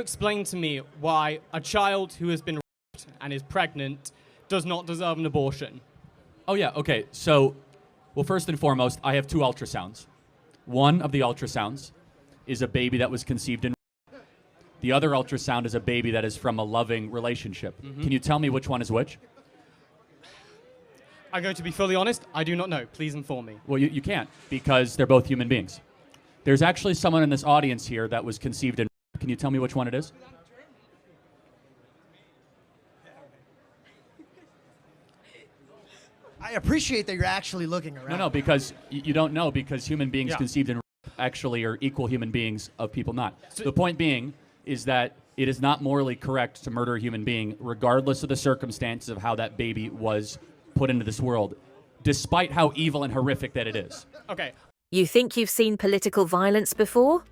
explain to me why a child who has been raped and is pregnant does not deserve an abortion? Oh, yeah, okay. So, well, first and foremost, I have 2 ultrasounds. One of the ultrasounds is a baby that was conceived in rape. The other ultrasound is a baby that is from a loving relationship. Mm-hmm. Can you tell me which one is which? I'm going to be fully honest, I do not know. Please inform me. Well, you can't, because they're both human beings. There's actually someone in this audience here that was conceived in rape. Can you tell me which one it is? I appreciate that you're actually looking around. No, because you don't know, because human beings conceived in rape actually are equal human beings of people not. So the point being is that it is not morally correct to murder a human being, regardless of the circumstances of how that baby was put into this world, despite how evil and horrific that it is. Okay. You think you've seen political violence before?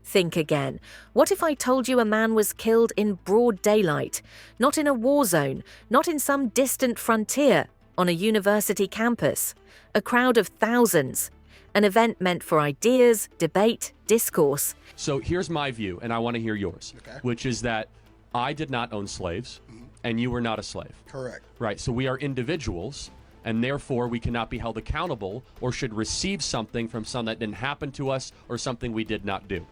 Think again. What if I told you a man was killed in broad daylight, not in a war zone, not in some distant frontier, on a university campus, a crowd of thousands, an event meant for ideas, debate, discourse? So here's my view, and I want to hear yours, which is that I did not own slaves, and you were not a slave. Correct. Right, so we are individuals, and therefore we cannot be held accountable or should receive something from something that didn't happen to us or something we did not do.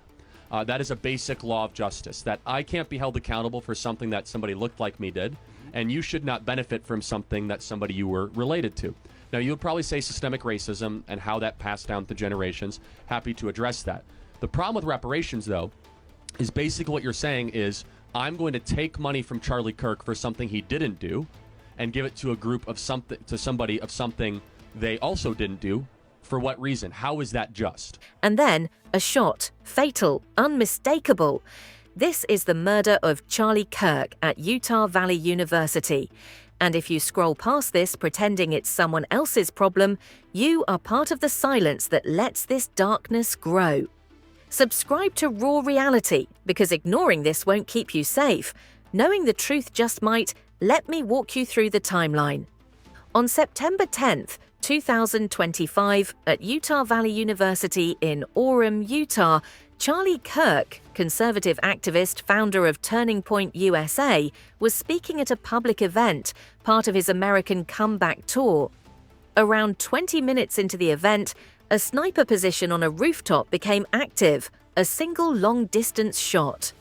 That is a basic law of justice, that I can't be held accountable for something that somebody looked like me did, and you should not benefit from something that somebody you were related to. Now, you'll probably say systemic racism and how that passed down to generations. Happy to address that. The problem with reparations, though, is basically what you're saying is, I'm going to take money from Charlie Kirk for something he didn't do and give it to a group of something, to somebody of something they also didn't do. For what reason? How is that just? And then a shot, fatal, unmistakable. This is the murder of Charlie Kirk at Utah Valley University. And if you scroll past this pretending it's someone else's problem, you are part of the silence that lets this darkness grow. Subscribe to Raw Reality, because ignoring this won't keep you safe. Knowing the truth just might. Let me walk you through the timeline. On September 10th, 2025, at Utah Valley University in Orem, Utah, Charlie Kirk, conservative activist, founder of Turning Point USA, was speaking at a public event, part of his American Comeback Tour. Around 20 minutes into the event, a sniper position on a rooftop became active, a single long-distance shot.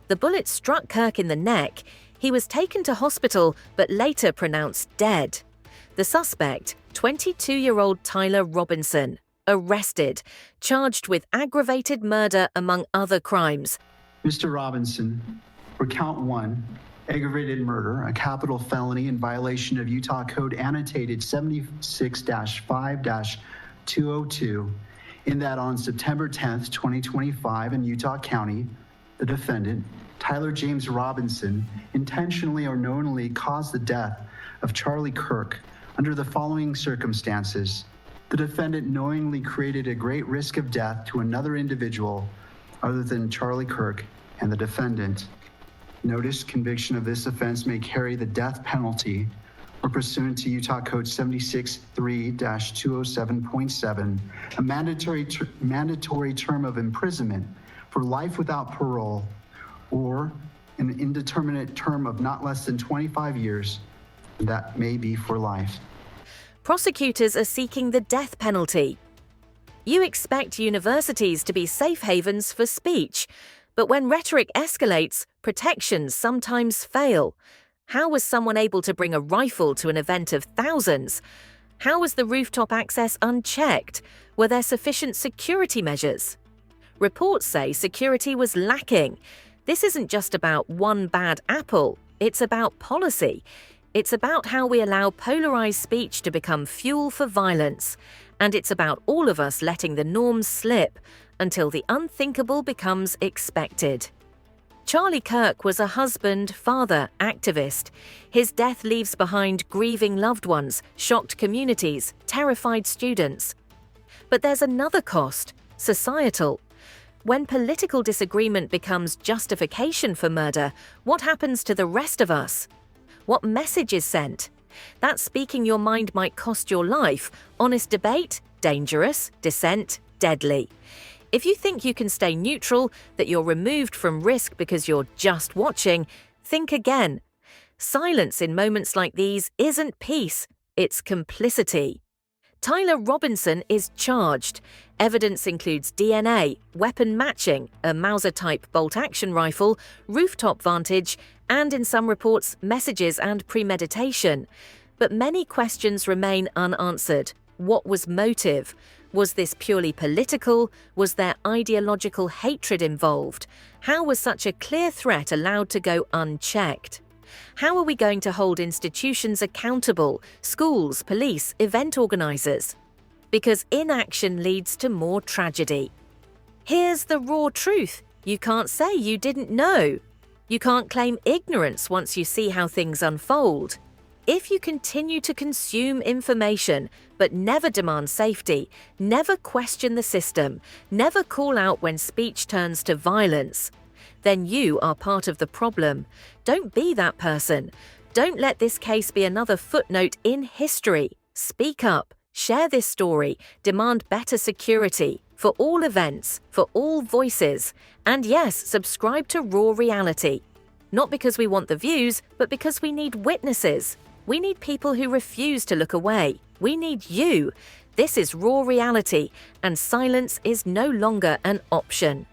The bullet struck Kirk in the neck. He was taken to hospital, but later pronounced dead. The suspect, 22-year-old Tyler Robinson, arrested, charged with aggravated murder among other crimes. Mr. Robinson, for count 1, aggravated murder, a capital felony in violation of Utah Code annotated 76-5-202, in that on September 10th, 2025 in Utah County, the defendant, Tyler James Robinson, intentionally or knowingly caused the death of Charlie Kirk under the following circumstances. The defendant knowingly created a great risk of death to another individual other than Charlie Kirk and the defendant. Notice conviction of this offense may carry the death penalty or pursuant to Utah Code 76-3-207.7, a mandatory term of imprisonment for life without parole or an indeterminate term of not less than 25 years, that may be for life. Prosecutors are seeking the death penalty. You expect universities to be safe havens for speech, but when rhetoric escalates, protections sometimes fail. How was someone able to bring a rifle to an event of thousands? How was the rooftop access unchecked? Were there sufficient security measures? Reports say security was lacking. This isn't just about one bad apple, it's about policy. It's about how we allow polarized speech to become fuel for violence. And it's about all of us letting the norms slip until the unthinkable becomes expected. Charlie Kirk was a husband, father, activist. His death leaves behind grieving loved ones, shocked communities, terrified students. But there's another cost, societal. When political disagreement becomes justification for murder, what happens to the rest of us? What message is sent? That speaking your mind might cost your life. Honest debate, dangerous. Dissent, deadly. If you think you can stay neutral, that you're removed from risk because you're just watching, think again. Silence in moments like these isn't peace, it's complicity. Tyler Robinson is charged. Evidence includes DNA, weapon matching, a Mauser-type bolt-action rifle, rooftop vantage, and in some reports, messages and premeditation. But many questions remain unanswered. What was motive? Was this purely political? Was there ideological hatred involved? How was such a clear threat allowed to go unchecked? How are we going to hold institutions accountable, schools, police, event organisers? Because inaction leads to more tragedy. Here's the raw truth. You can't say you didn't know. You can't claim ignorance once you see how things unfold. If you continue to consume information, but never demand safety, never question the system, never call out when speech turns to violence, then you are part of the problem. Don't be that person. Don't let this case be another footnote in history. Speak up, share this story, demand better security for all events, for all voices, and yes, subscribe to Raw Reality. Not because we want the views, but because we need witnesses. We need people who refuse to look away. We need you. This is Raw Reality, and silence is no longer an option.